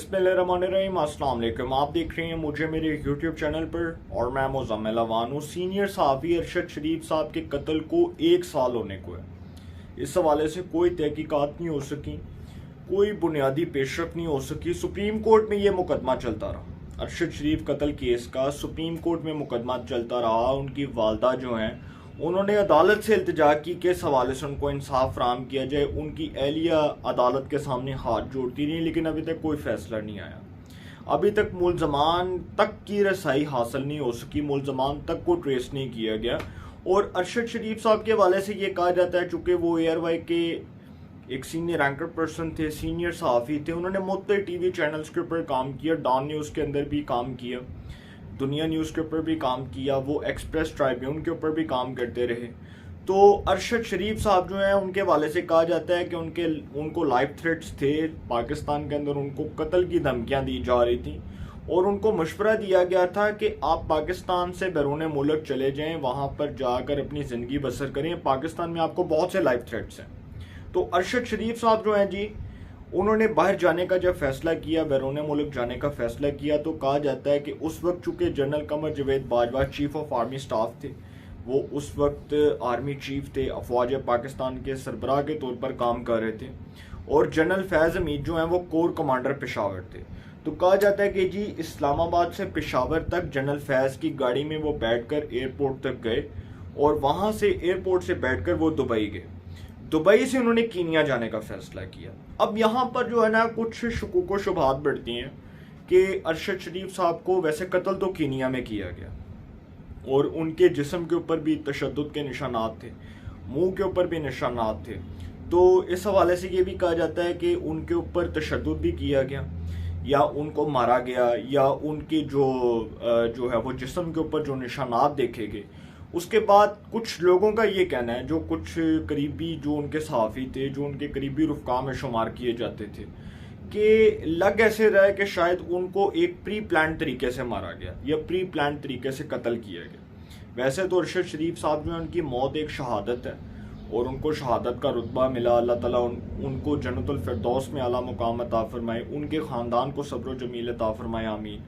बिस्मिल्लाहिर्रहमानिर्रहीम, अस्सलाम वालेकुम। आप देख रहे हैं मुझे मेरे यूट्यूब चैनल पर और मैं मुज़म्मिल अवान हूँ। सीनियर सहाफ़ी अरशद शरीफ साहब के कत्ल को 1 साल होने को है। इस हवाले से कोई तहकीकात नहीं हो सकी, कोई बुनियादी पेशरफ नहीं हो सकी। सुप्रीम कोर्ट में ये मुकदमा चलता रहा, अरशद शरीफ कत्ल केस का सुप्रीम कोर्ट में मुकदमा चलता रहा। उनकी वालदा जो हैं उन्होंने अदालत से इल्तिजा की कि इस हवाले से उनको इंसाफ फराहम किया जाए। उनकी एहलिया अदालत के सामने हाथ जोड़ती रही, लेकिन अभी तक कोई फैसला नहीं आया। अभी तक मुलजमान तक की रसाई हासिल नहीं हो सकी, मुलजमान तक को ट्रेस नहीं किया गया। और अरशद शरीफ साहब के हवाले से ये कहा जाता है चूँकि वो एयरवाई के एक सीनियर एंकर पर्सन थे, सीनियर सहाफ़ी थे। उन्होंने मुख्तलिफ टीवी चैनल्स के ऊपर काम किया, डॉन न्यूज़ के अंदर भी काम किया, दुनिया न्यूज़ के ऊपर भी काम किया, वो एक्सप्रेस ट्राइब्यून के ऊपर भी काम करते रहे। तो अरशद शरीफ साहब जो हैं उनके हवाले से कहा जाता है कि उनको लाइफ थ्रेट्स थे। पाकिस्तान के अंदर उनको कत्ल की धमकियां दी जा रही थी और उनको मशवरा दिया गया था कि आप पाकिस्तान से बैरून मुल्क चले जाएं, वहाँ पर जाकर अपनी ज़िंदगी बसर करें, पाकिस्तान में आपको बहुत से लाइफ थ्रेट्स हैं। तो अरशद शरीफ साहब जो हैं जी, उन्होंने बाहर जाने का जब फैसला किया, बैरून मुल्क जाने का फैसला किया, तो कहा जाता है कि उस वक्त चूँकि general Qamar Javed Bajwa chief of army staff थे, वो उस वक्त आर्मी चीफ थे, अफवाज पाकिस्तान के सरबराह के तौर पर काम कर रहे थे। और जनरल फैज़ हमीद जो हैं वो कोर कमांडर पेशावर थे। तो कहा जाता है कि जी इस्लामाबाद से पेशावर तक जनरल फैज़ की गाड़ी में वो बैठकर एयरपोर्ट तक गए और वहाँ से एयरपोर्ट से बैठकर वो दुबई गए। दुबई से उन्होंने कीनिया जाने का फैसला किया। अब यहाँ पर जो है ना कुछ शकूक व शुबहात बढ़ती हैं कि अरशद शरीफ साहब को वैसे कत्ल तो कीनिया में किया गया और उनके जिस्म के ऊपर भी तशद्दुद के निशानात थे, मुंह के ऊपर भी निशानात थे। तो इस हवाले से ये भी कहा जाता है कि उनके ऊपर तशद्दुद भी किया गया या उनको मारा गया या उनके जो है वो जिस्म के ऊपर जो निशानात देखे गए। उसके बाद कुछ लोगों का ये कहना है, जो कुछ करीबी जो उनके सहाफ़ी थे, जो उनके करीबी रुफ़का में शुमार किए जाते थे, कि लग ऐसे रहा है कि शायद उनको एक प्री प्लान तरीके से मारा गया या प्री प्लान तरीके से कत्ल किया गया। वैसे तो अरशद शरीफ साहब जो है उनकी मौत एक शहादत है और उनको शहादत का रुतबा मिला। अल्लाह ताला उनको जन्नतुल फिरदौस में आला मुकाम अता फरमाए, उनके ख़ानदान को सब्र व जमील अता फरमाए, आमीन।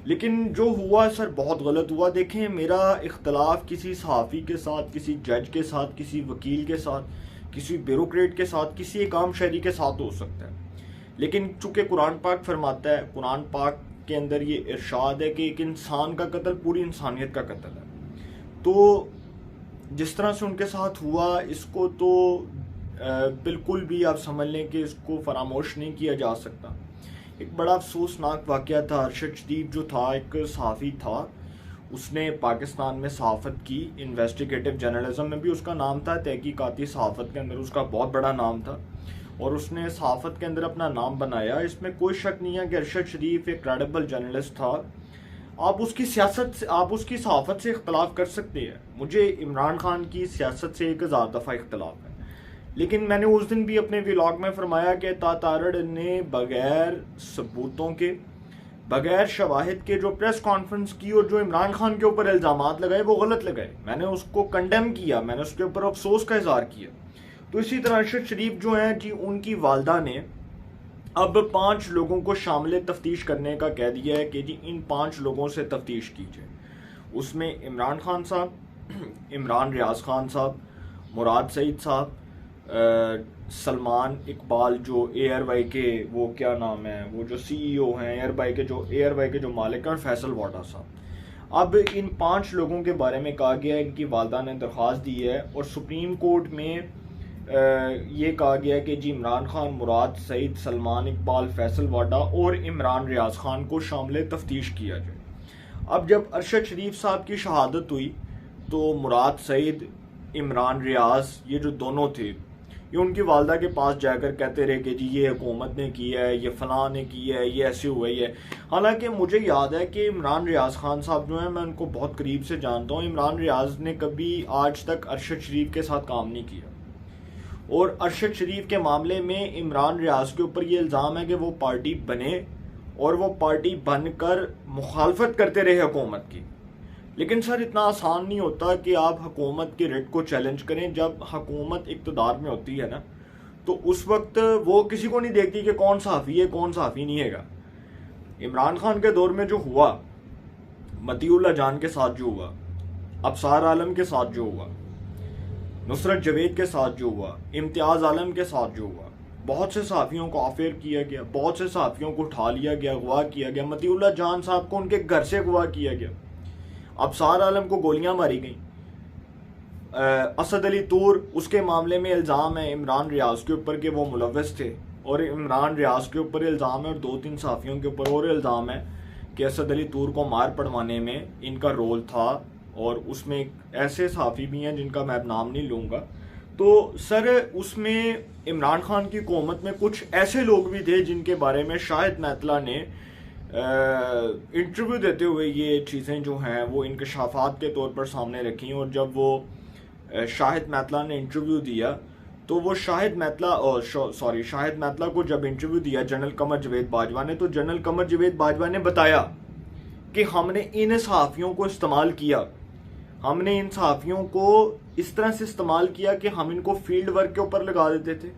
लेकिन जो हुआ सर बहुत गलत हुआ। देखें, मेरा इख्तलाफ किसी सहाफ़ी के साथ, किसी जज के साथ, किसी वकील के साथ, किसी ब्यूरोक्रेट के साथ, किसी एक आम शहरी के साथ हो सकता है, लेकिन चूँकि कुरान पाक फरमाता है, कुरान पाक के अंदर ये इरशाद है कि एक इंसान का कत्ल पूरी इंसानियत का कत्ल है। तो जिस तरह से उनके साथ हुआ, इसको तो बिल्कुल भी आप समझ लें कि इसको फरामोश नहीं किया जा सकता। एक बड़ा अफसोसनाक वाक़या था। अरशद शरीफ जो था एक सहाफ़ी था, उसने पाकिस्तान में सहाफ़त की, इन्वेस्टिगेटिव जर्नलिज्म में भी उसका नाम था, तहकीकाती सहाफ़त के अंदर उसका बहुत बड़ा नाम था और उसने सहाफ़त के अंदर अपना नाम बनाया। इसमें कोई शक नहीं है कि अरशद शरीफ एक क्रेडिबल जर्नलिस्ट था। आप उसकी सियासत से, आप उसकी सहाफ़त से इख्तलाफ कर सकते हैं। मुझे इमरान खान की सियासत से 1000 दफ़ा इख्तलाफ है, लेकिन मैंने उस दिन भी अपने व्लॉग में फरमाया कि तारड़ ने बगैर सबूतों के, बगैर शवाहिद के जो प्रेस कॉन्फ्रेंस की और जो इमरान खान के ऊपर इल्ज़ामात लगाए वो गलत लगाए। मैंने उसको कंडेम किया, मैंने उसके ऊपर अफसोस का इजहार किया। तो इसी तरह अरशद शरीफ जो हैं जी, उनकी वालदा ने अब 5 लोगों को शामिल तफ्तीश करने का कह दिया है कि जी इन 5 लोगों से तफ्तीश कीजिए। उसमें इमरान खान साहब, इमरान रियाज खान साहब, मुराद सईद साहब, सलमान इकबाल जो एयरवाई के, वो क्या नाम है, वो जो सीईओ हैं एयरवाई के जो मालिक हैं, और फैसल वाडा साहब। अब इन 5 लोगों के बारे में कहा गया है, इनकी वालदा ने दरख्वास्त दी है और सुप्रीम कोर्ट में ये कहा गया है कि जी इमरान खान, मुराद सईद, सलमान इकबाल, फैसल वाडा और इमरान रियाज खान को शामिल तफ्तीश किया जाए। अब जब अरशद शरीफ साहब की शहादत हुई तो मुराद सईद, इमरान रियाज, ये जो दोनों थे, ये उनकी वालदा के पास जाकर कहते रहे कि जी ये हुकूमत ने किया है, ये फलां ने किया है, ये ऐसे हुआ ही है। हालांकि मुझे याद है कि इमरान रियाज खान साहब जो हैं, मैं उनको बहुत करीब से जानता हूँ। इमरान रियाज ने कभी आज तक अरशद शरीफ के साथ काम नहीं किया और अरशद शरीफ के मामले में इमरान रियाज के ऊपर ये इल्ज़ाम है कि वो पार्टी बने और वो पार्टी बनकर मुखालफत करते रहे हुकूमत की। लेकिन सर इतना आसान नहीं होता कि आप हुकूमत के रिट को चैलेंज करें। जब हुकूमत इक़्तिदार में होती है ना, तो उस वक्त वो किसी को नहीं देखती कि कौन सहाफ़ी है, कौन सहाफ़ी नहीं हैगा। इमरान खान के दौर में जो हुआ, मतीउल्लाह जान के साथ जो हुआ, अबसार आलम के साथ जो हुआ, नुसरत जवेद के साथ जो हुआ, इम्तियाज आलम के साथ जो हुआ, बहुत से सहाफ़ियों को अफेयर किया गया, बहुत से सहाफ़ियों को उठा लिया गया, अगवा किया गया। मतीउल्लाह जान साहब को उनके घर से अगवा किया गया। अबसार आलम को गोलियां मारी गई। असद अली तूर, उसके मामले में इल्ज़ाम है इमरान रियाज के ऊपर कि वो मुलव्वस थे, और इमरान रियाज के ऊपर इल्ज़ाम है और 2-3 सहाफ़ियों के ऊपर और इल्ज़ाम है कि असद अली तूर को मार पड़वाने में इनका रोल था, और उसमें ऐसे सहाफ़ी भी हैं जिनका मैं नाम नहीं लूँगा। तो सर उसमें इमरान खान की हुकूमत में कुछ ऐसे लोग भी थे जिनके बारे में शाहिद मैतला ने इंटरव्यू देते हुए ये चीज़ें जो हैं वो इंकशाफात के तौर पर सामने रखी। और जब वो शाहिद मैतला ने इंटरव्यू दिया तो वो शाहिद मैतला को जब इंटरव्यू दिया जनरल कमर जवेद बाजवा ने, तो जनरल कमर जवेद बाजवा ने बताया कि हमने इन सहाफ़ियों को इस्तेमाल किया, हमने इन सहाफ़ियों को इस तरह से इस्तेमाल किया कि हम इनको फील्ड वर्क के ऊपर लगा देते थे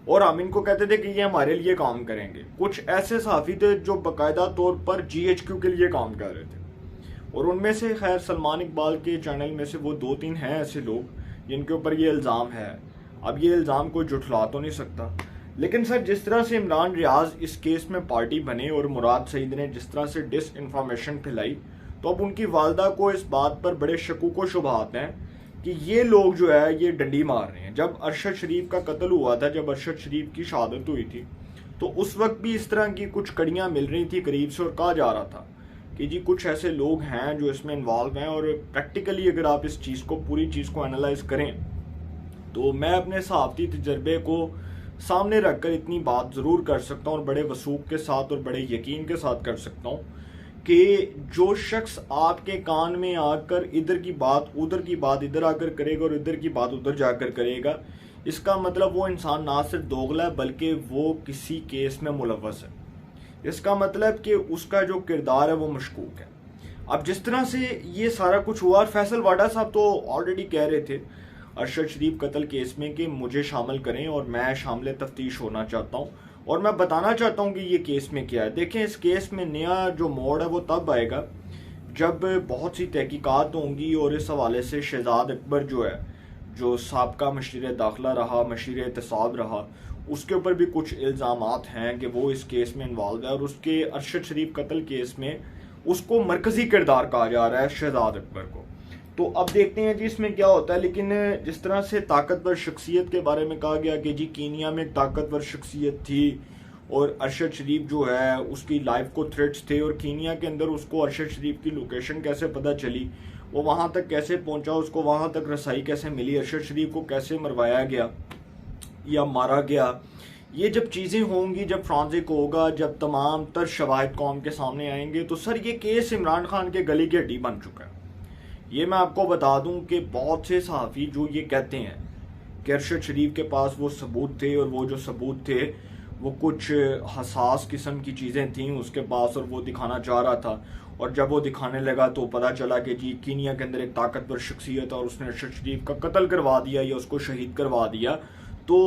और हम इनको कहते थे कि ये हमारे लिए काम करेंगे। कुछ ऐसे सहाफ़ी थे जो बाकायदा तौर पर GHQ के लिए काम कर रहे थे, और उनमें से खैर सलमान इकबाल के चैनल में से वो 2-3 हैं ऐसे लोग जिनके ऊपर ये इल्ज़ाम है। अब ये इल्ज़ाम कोई जुठला तो नहीं सकता, लेकिन सर जिस तरह से इमरान रियाज इस केस में पार्टी बने और मुराद सईद ने जिस तरह से डिस इन्फॉर्मेशन फैलाई, तो अब उनकी वालदा को इस बात पर बड़े शकूक व शुबहात हैं कि ये लोग जो है ये डंडी मार रहे हैं। जब अरशद शरीफ का कत्ल हुआ था, जब अरशद शरीफ की शहादत हुई थी, तो उस वक्त भी इस तरह की कुछ कड़ियाँ मिल रही थी करीब से, और कहा जा रहा था कि जी कुछ ऐसे लोग हैं जो इसमें इन्वॉल्व हैं। और प्रैक्टिकली अगर आप इस चीज़ को, पूरी चीज़ को एनालाइज करें, तो मैं अपने सहाफ़ती तजर्बे को सामने रखकर इतनी बात ज़रूर कर सकता हूँ, और बड़े वसूख के साथ और बड़े यकीन के साथ कर सकता हूँ कि जो शख्स आपके कान में आकर इधर की बात उधर की बात इधर आकर करेगा और इधर की बात उधर जाकर करेगा, इसका मतलब वो इंसान ना सिर्फ दोगला है बल्कि वो किसी केस में मुलव्वस है। इसका मतलब कि उसका जो किरदार है वो मशकूक है। अब जिस तरह से ये सारा कुछ हुआ, और फैसल वाडा साहब तो ऑलरेडी कह रहे थे अरशद शरीफ कत्ल केस में कि मुझे शामिल करें और मैं शामिल तफ्तीश होना चाहता हूँ, और मैं बताना चाहता हूँ कि ये केस में क्या है। देखें, इस केस में नया जो मोड़ है वो तब आएगा जब बहुत सी तहकीकात होंगी, और इस हवाले से शहजाद अकबर जो है, जो साबका मशीर दाखिला रहा, मशीर एहतसाब रहा, उसके ऊपर भी कुछ इल्ज़ामात हैं कि वो इस केस में इन्वॉल्व है, और उसके अरशद शरीफ कत्ल केस में उसको मरकज़ी किरदार कहा जा रहा है, शहजाद अकबर को। तो अब देखते हैं जी इसमें क्या होता है। लेकिन जिस तरह से ताकतवर शख्सियत के बारे में कहा गया कि जी कीनिया में एक ताकतवर शख्सियत थी और अरशद शरीफ जो है उसकी लाइफ को थ्रेट्स थे, और कीनिया के अंदर उसको अरशद शरीफ की लोकेशन कैसे पता चली, वो वहाँ तक कैसे पहुँचा, उसको वहाँ तक रसाई कैसे मिली, अरशद शरीफ को कैसे मरवाया गया या मारा गया, ये जब चीज़ें होंगी, जब फ्रांसिक होगा, जब तमाम तर शवाहिद कौम के सामने आएंगे, तो सर ये केस इमरान खान के गले की हड्डी बन चुका है। ये मैं आपको बता दूं कि बहुत से सहाफ़ी जो ये कहते हैं कि अरशद शरीफ के पास वो सबूत थे, और वो जो सबूत थे वो कुछ हसास किस्म की चीज़ें थीं उसके पास, और वो दिखाना चाह रहा था, और जब वो दिखाने लगा तो पता चला कि जी कीनिया के अंदर एक ताकतवर शख्सियत और उसने अरशद शरीफ का कत्ल करवा दिया या उसको शहीद करवा दिया। तो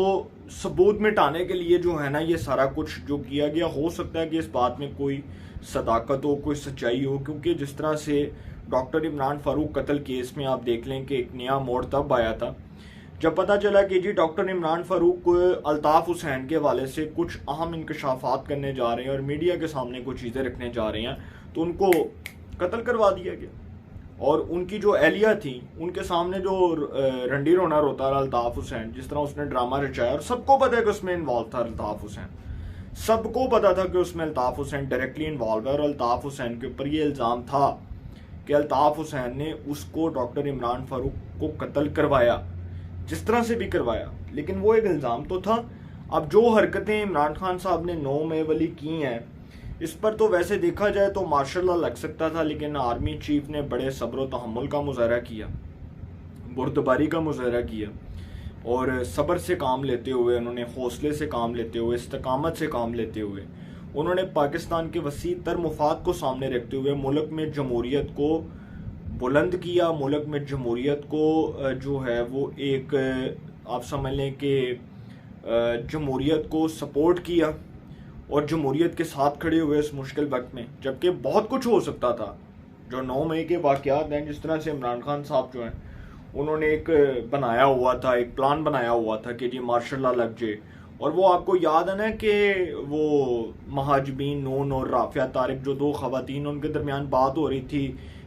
सबूत मिटाने के लिए जो है ना ये सारा कुछ जो किया गया, हो सकता है कि इस बात में कोई सदाकत हो, कोई सच्चाई हो, क्योंकि जिस तरह से डॉक्टर इमरान फारूक कत्ल केस में आप देख लें कि एक नया मोड़ तब आया था जब पता चला कि जी डॉक्टर इमरान फारूक अल्ताफ़ हुसैन के हवाले से कुछ अहम इंकशाफात करने जा रहे हैं और मीडिया के सामने कुछ चीज़ें रखने जा रहे हैं, तो उनको कत्ल करवा दिया गया। और उनकी जो एहलिया थी उनके सामने जो रंडी रोना रोता रहा अल्ताफ़ हुसैन, जिस तरह उसने ड्रामा रचाया, और सबको पता है कि उसमें इन्वॉल्व था अल्ताफ़ हुसैन, सबको पता था कि उसमें अल्ताफ़ हुसैन डायरेक्टली इन्वॉल्व है, और अल्ताफ़ हुसैन के ऊपर ये इल्ज़ाम था कि अल्ताफ़ हुसैन ने उसको डॉक्टर इमरान फारूक को कत्ल करवाया, जिस तरह से भी करवाया, लेकिन वो एक इल्ज़ाम तो था। अब जो हरकतें इमरान खान साहब ने 9 मई वाली की हैं, इस पर तो वैसे देखा जाए तो मार्शल लॉ लग सकता था, लेकिन आर्मी चीफ ने बड़े सब्र व तहम्मुल का मुजाहरा किया, बुर्दबारी का मुजाहरा किया, और सब्र से काम लेते हुए, उन्होंने हौसले से काम लेते हुए, इस्तकामत से काम लेते हुए, उन्होंने पाकिस्तान के वसी तर मुफाद को सामने रखते हुए मुल्क में जमहूरियत को बुलंद किया, मुल्क में जमहूरियत को जो है वो एक आप समझ लें कि जमहूरियत को सपोर्ट किया, और जमहूरियत के साथ खड़े हुए इस मुश्किल वक्त में, जबकि बहुत कुछ हो सकता था। जो 9 मई के वाक़यात हैं, जिस तरह से इमरान खान साहब जो हैं उन्होंने एक बनाया हुआ था, एक प्लान बनाया हुआ था कि जी मार्शल लॉ लग जाए। और वो आपको याद है ना कि वो महाजबीन नून और राफिया तारिक जो 2 खवातीन, उनके दरमियान बात हो रही थी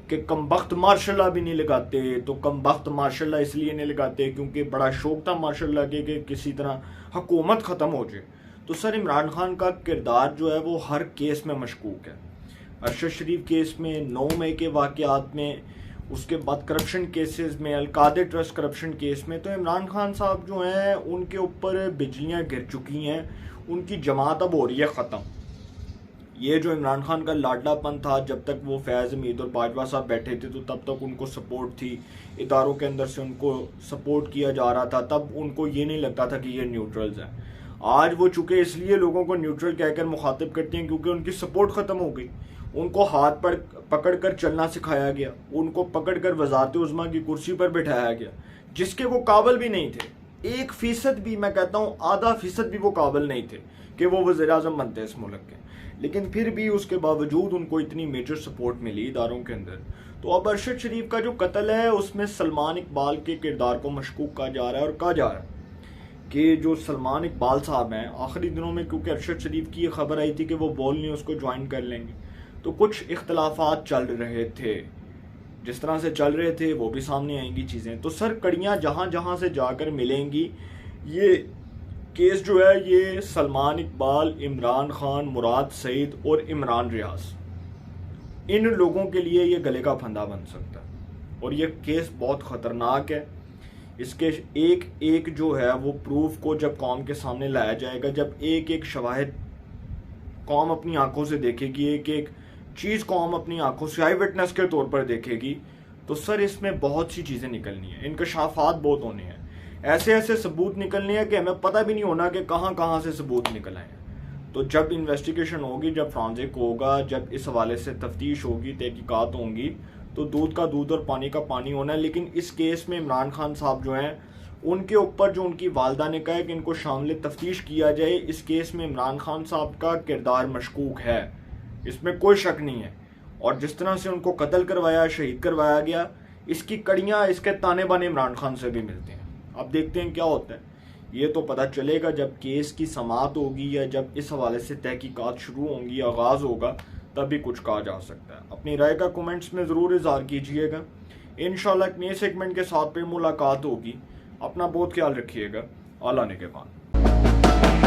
कि कमबख्त मार्शल लॉ भी नहीं लगाते। तो कमबख्त मार्शल लॉ इसलिए नहीं लगाते क्योंकि बड़ा शौक था मार्शल लॉ के कि किसी तरह हुकूमत ख़त्म हो जाए। तो सर इमरान खान का किरदार जो है वो हर केस में मशकूक है। अरशद शरीफ केस में, 9 मई के वाक़यात में, उसके बाद करप्शन केसेस में, अलकादे ट्रस्ट करप्शन केस में, तो इमरान खान साहब जो हैं उनके ऊपर बिजलियां गिर चुकी हैं। उनकी जमात अब हो रही है ख़त्म। ये जो इमरान खान का लाडलापन था, जब तक वो फैज़ हमीद और बाजवा साहब बैठे थे तो तब तक उनको सपोर्ट थी, इदारों के अंदर से उनको सपोर्ट किया जा रहा था, तब उनको ये नहीं लगता था कि ये न्यूट्रल्स हैं। आज वो चुके इसलिए लोगों को न्यूट्रल कहकर मुखातिब करते हैं क्योंकि उनकी सपोर्ट ख़त्म हो गई। उनको हाथ पर पकड़ कर चलना सिखाया गया, उनको पकड़ कर वज़ारत उज़्मा की कुर्सी पर बिठाया गया, जिसके वो काबिल भी नहीं थे। 1% भी, मैं कहता हूँ आधा फीसद भी वो काबिल नहीं थे कि वो वज़ीर-ए-आज़म बनते इस मुल्क के। लेकिन फिर भी उसके बावजूद उनको इतनी मेजर सपोर्ट मिली इदारों के अंदर। तो अब अरशद शरीफ का जो कत्ल है उसमें सलमान इकबाल के किरदार को मशकूक कहा जा रहा है। और कहा जा रहा है कि जो सलमान इकबाल साहब हैं आखिरी दिनों में, क्योंकि अरशद शरीफ की ये खबर आई थी कि वो बॉल न्यूज़ को ज्वाइन कर लेंगे, तो कुछ इख्तलाफात चल रहे थे। जिस तरह से चल रहे थे वो भी सामने आएंगी चीज़ें। तो सर कड़ियाँ जहाँ जहाँ से जाकर मिलेंगी, ये केस जो है ये सलमान इकबाल, इमरान खान, मुराद सईद और इमरान रियाज, इन लोगों के लिए ये गले का फंदा बन सकता है। और ये केस बहुत ख़तरनाक है। इसके एक एक जो है वो प्रूफ को जब कौम के सामने लाया जाएगा, जब एक एक शवाहिद कौम अपनी आंखों से देखेगी, एक एक चीज़ कौम अपनी आंखों से आई विटनेस के तौर पर देखेगी, तो सर इसमें बहुत सी चीज़ें निकलनी है, इंकशाफात बहुत होने हैं, ऐसे ऐसे सबूत निकलने हैं कि हमें पता भी नहीं होना कि कहाँ कहाँ से सबूत निकल आए हैं। तो जब इन्वेस्टिगेशन होगी, जब फ्रांजिक होगा, जब इस हवाले से तफ्तीश होगी, तहकीकात होंगी, तो दूध का दूध और पानी का पानी होना है। लेकिन इस केस में इमरान खान साहब जो हैं उनके ऊपर जो उनकी वालदा ने कहा है कि इनको शामिल तफ्तीश किया जाए, इस केस में इमरान खान साहब का किरदार मशकूक है, इसमें कोई शक नहीं है। और जिस तरह से उनको कत्ल करवाया, शहीद करवाया गया, इसकी कड़ियाँ, इसके ताने बाने इमरान खान से भी मिलते हैं। अब देखते हैं क्या होता है। ये तो पता चलेगा जब केस की समाअत होगी या जब इस हवाले से तहकीकात शुरू होंगी, आगाज़ होगा, तभी कुछ कहा जा सकता है। अपनी राय का कमेंट्स में ज़रूर इज़हार कीजिएगा। इंशाल्लाह एक नए सेगमेंट के साथ पे मुलाकात होगी। अपना बहुत ख्याल रखिएगा। आला निगहबान।